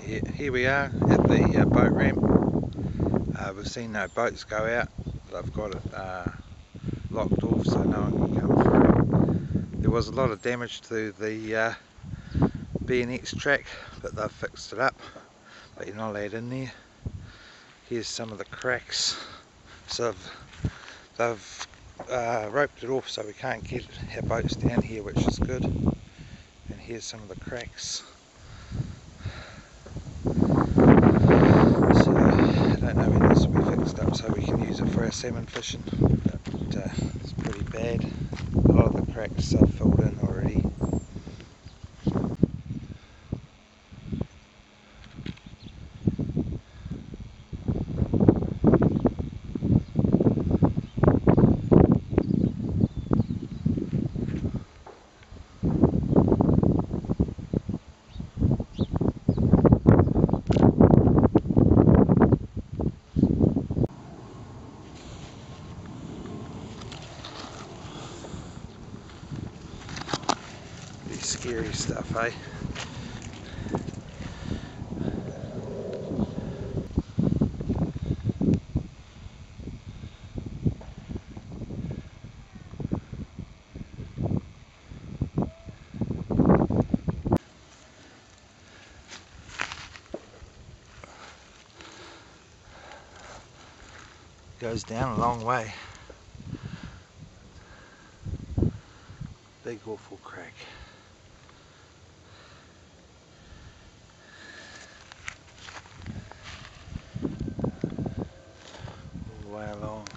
Here we are at the boat ramp. We've seen no boats go out, but I've got it locked off so no one can come through. There was a lot of damage to the BNX track, but they've fixed it up, but you're not allowed in there. Here's some of the cracks. So they've roped it off so we can't get our boats down here, which is good. And here's some of the cracks. So I don't know when this will be fixed up so we can use it for our salmon fishing, but it's pretty bad. A lot of the cracks are filled in already. Scary stuff, eh? Goes down a long way. Big awful crack. All the way along.